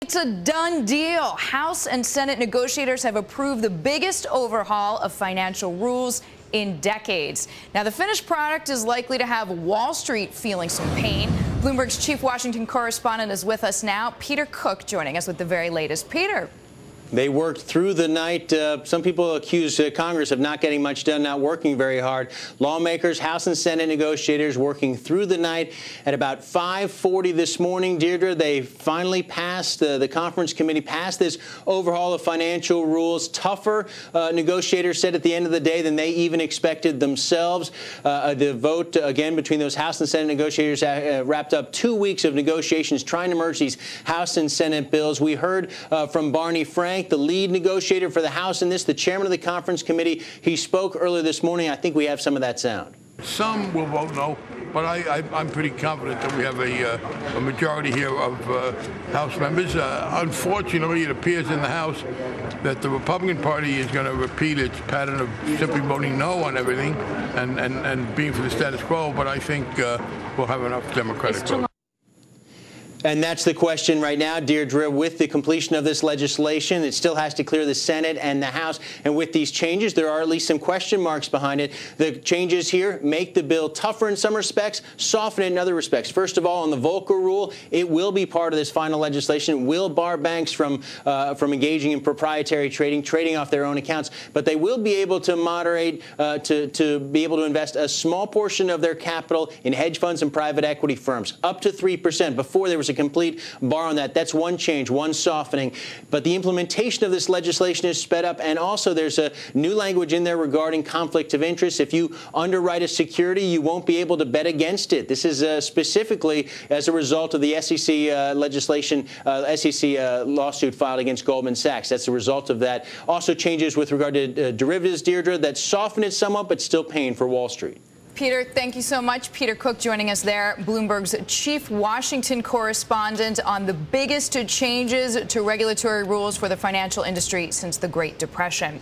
It's a done deal. House and Senate negotiators have approved the biggest overhaul of financial rules in decades. Now, the finished product is likely to have Wall Street feeling some pain. Bloomberg's chief Washington correspondent is with us now. Peter Cook joining us with the very latest. Peter. They worked through the night. Some people accuse Congress of not getting much done, not working very hard. Lawmakers, House and Senate negotiators working through the night. At about 5:40 this morning, Deirdre, they finally passed, the conference committee passed this overhaul of financial rules. Tougher, negotiators said at the end of the day, than they even expected themselves. The vote, again, between those House and Senate negotiators wrapped up 2 weeks of negotiations trying to merge these House and Senate bills. We heard from Barney Frank, the lead negotiator for the House in this, the chairman of the conference committee. He spoke earlier this morning. I think we have some of that sound. Some will vote no, but I'm pretty confident that we have a majority here of House members. Unfortunately, it appears in the House that the Republican Party is going to repeat its pattern of simply voting no on everything and being for the status quo, but I think we'll have enough Democratic votes. And that's the question right now, Deirdre. With the completion of this legislation, it still has to clear the Senate and the House. And with these changes, there are at least some question marks behind it. The changes here make the bill tougher in some respects, soften it in other respects. First of all, on the Volcker rule, it will be part of this final legislation. It will bar banks from engaging in proprietary trading off their own accounts. But they will be able to moderate, to be able to invest a small portion of their capital in hedge funds and private equity firms, up to 3%. Before, there was a complete bar on that. That's one change, one softening. But the implementation of this legislation is sped up, and also there's a new language in there regarding conflict of interest. If you underwrite a security, you won't be able to bet against it. This is specifically as a result of the SEC legislation, SEC lawsuit filed against Goldman Sachs. That's the result of that. Also changes with regard to derivatives, Deirdre, that soften it somewhat, but still pain for Wall Street. Peter, thank you so much. Peter Cook joining us there, Bloomberg's chief Washington correspondent, on the biggest changes to regulatory rules for the financial industry since the Great Depression.